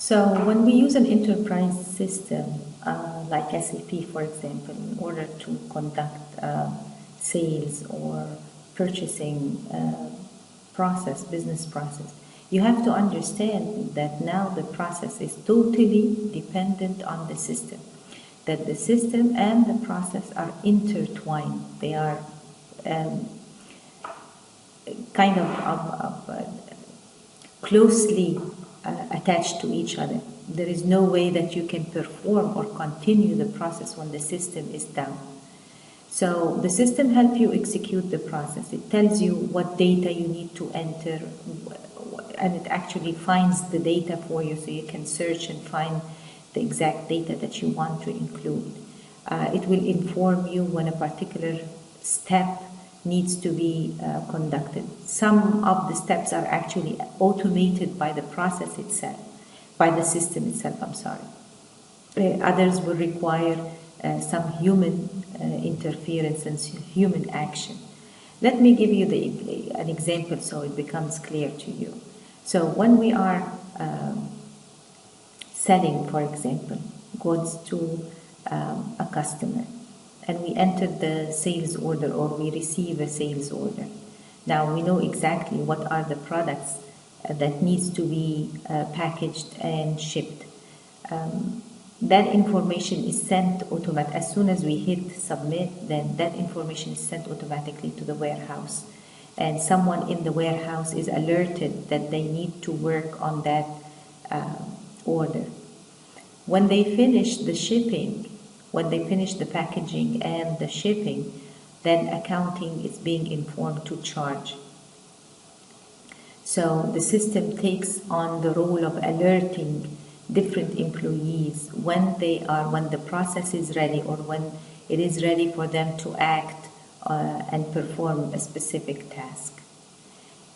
So when we use an enterprise system like SAP, for example, in order to conduct sales or purchasing business process, you have to understand that now the process is totally dependent on the system, that the system and the process are intertwined. They are kind of closely attached to each other. There is no way that you can perform or continue the process when the system is down. So the system helps you execute the process. It tells you what data you need to enter, and it actually finds the data for you, so you can search and find the exact data that you want to include. It will inform you when a particular step needs to be conducted. Some of the steps are actually automated by the process itself, by the system itself, I'm sorry. Others will require some human interference and human action. Let me give you an example so it becomes clear to you. So when we are selling, for example, goods to a customer, and we enter the sales order or we receive a sales order. Now we know exactly what are the products that needs to be packaged and shipped. That information is sent automatically. As soon as we hit submit, then that information is sent automatically to the warehouse. And someone in the warehouse is alerted that they need to work on that order. When they finish the shipping, when they finish the packaging and the shipping, then accounting is being informed to charge. So the system takes on the role of alerting different employees when the process is ready or when it is ready for them to act and perform a specific task.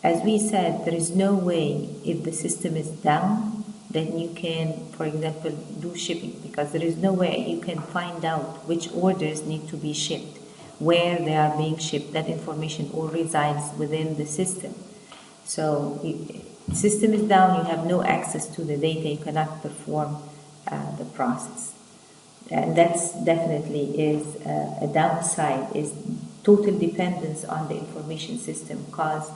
As we said, there is no way if the system is down, then you can, for example, do shipping, because there is no way you can find out which orders need to be shipped, where they are being shipped. That information all resides within the system. So the system is down, you have no access to the data, you cannot perform the process. And that's definitely is a downside, is total dependence on the information system, because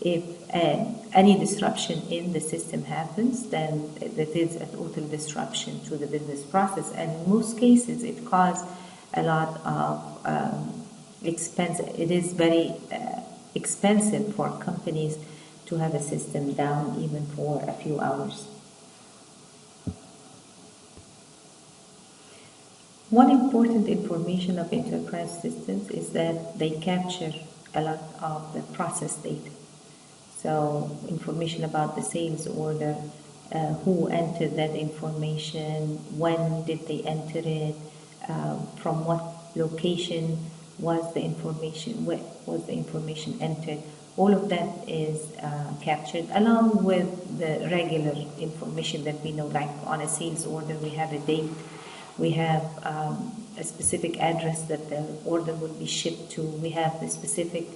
if any disruption in the system happens, then that is a total disruption to the business process. And in most cases, it causes a lot of expense. It is very expensive for companies to have a system down even for a few hours. One important information of enterprise systems is that they capture a lot of the process data. So information about the sales order, who entered that information, when did they enter it, from what location was the information, where was the information entered. All of that is captured along with the regular information that we know, like on a sales order we have a date, we have a specific address that the order will be shipped to, we have the specific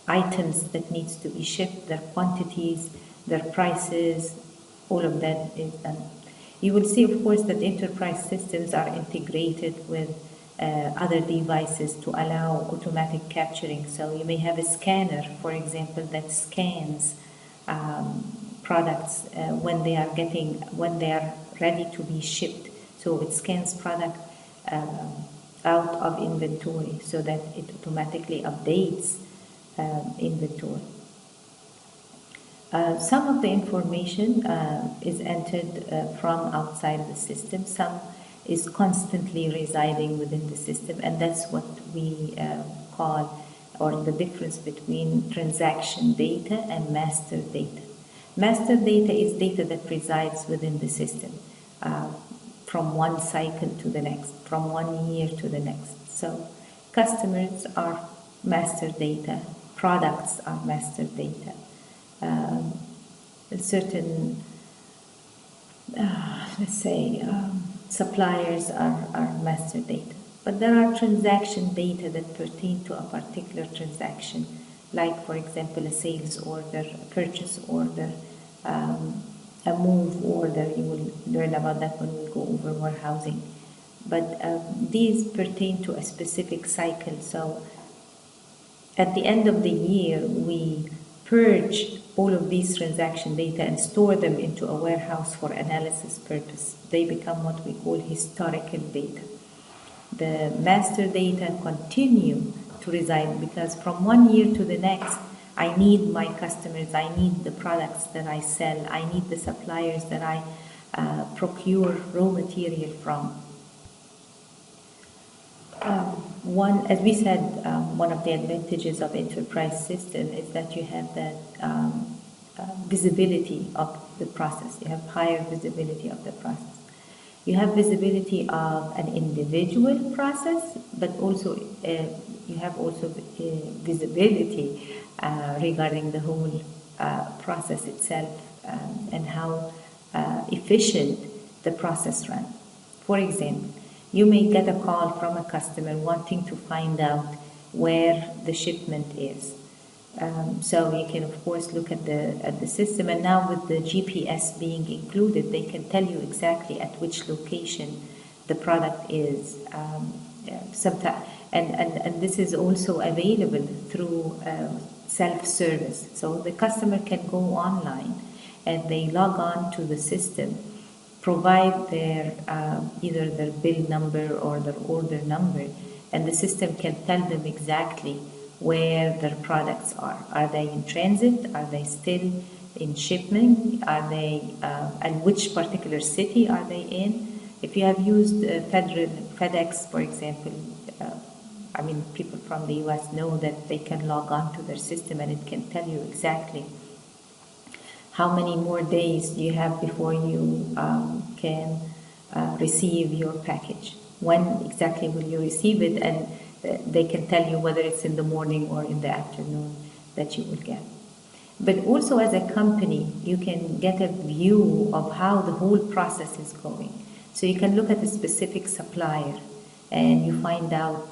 items that needs to be shipped, their quantities, their prices, all of that is done. You will see, of course, that enterprise systems are integrated with other devices to allow automatic capturing. So you may have a scanner, for example, that scans products when they are ready to be shipped. So it scans product out of inventory so that it automatically updates inventory. Some of the information is entered from outside the system. Some is constantly residing within the system, and that's what we call, or the difference between transaction data and master data. Master data is data that resides within the system from one cycle to the next, from 1 year to the next. So customers are master data, products are master data. Certain, let's say, suppliers are master data. But there are transaction data that pertain to a particular transaction, like, for example, a sales order, a purchase order, a move order. You will learn about that when we go over warehousing. But these pertain to a specific cycle. So at the end of the year, we purge all of these transaction data and store them into a warehouse for analysis purpose. They become what we call historical data. The master data continue to reside because from one year to the next, I need my customers, I need the products that I sell, I need the suppliers that I procure raw material from. As we said, one of the advantages of enterprise system is that you have that visibility of the process. You have higher visibility of the process. You have visibility of an individual process, but also you have also visibility regarding the whole process itself and how efficient the process runs. For example, you may get a call from a customer wanting to find out where the shipment is. So you can, of course, look at the system, and now with the GPS being included, they can tell you exactly at which location the product is. And this is also available through self-service. So the customer can go online and they log on to the system, provide their either their bill number or their order number, and the system can tell them exactly where their products are. Are they in transit? Are they still in shipment? Are they, and which particular city are they in? If you have used FedEx, for example, I mean, people from the US know that they can log on to their system and it can tell you exactly how many more days you have before you can receive your package. When exactly will you receive it? And they can tell you whether it's in the morning or in the afternoon that you will get. But also as a company, you can get a view of how the whole process is going. So you can look at a specific supplier and you find out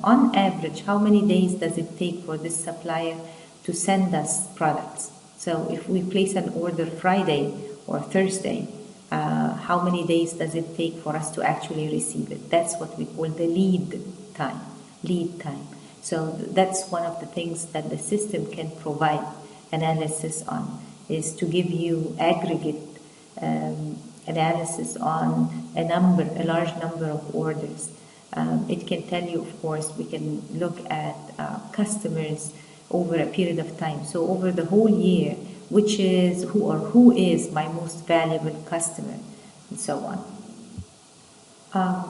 on average how many days does it take for this supplier to send us products. So if we place an order Friday or Thursday, how many days does it take for us to actually receive it? That's what we call the lead time. So that's one of the things that the system can provide analysis on, is to give you aggregate analysis on a large number of orders. It can tell you, of course, we can look at customers over a period of time. So over the whole year, who is my most valuable customer, and so on.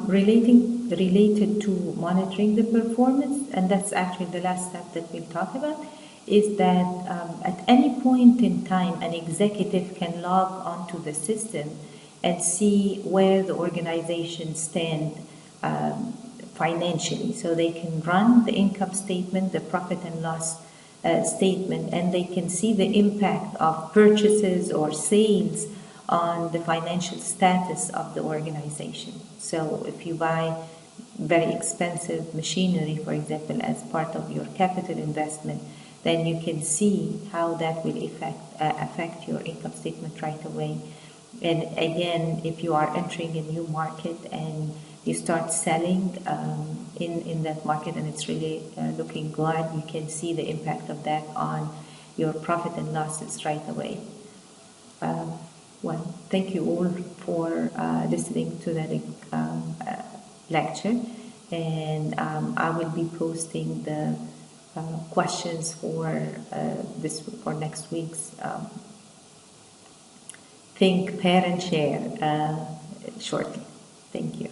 Related to monitoring the performance, and that's actually the last step that we'll talk about, is that at any point in time, an executive can log onto the system and see where the organization stands financially. So they can run the income statement, the profit and loss statement, and they can see the impact of purchases or sales on the financial status of the organization. So if you buy very expensive machinery, for example, as part of your capital investment, then you can see how that will affect your income statement right away. And again, if you are entering a new market and you start selling in that market and it's really looking good, you can see the impact of that on your profit and losses right away. Well, thank you all for listening to that lecture, and I will be posting the questions for next week's Think, Pair and Share shortly. Thank you.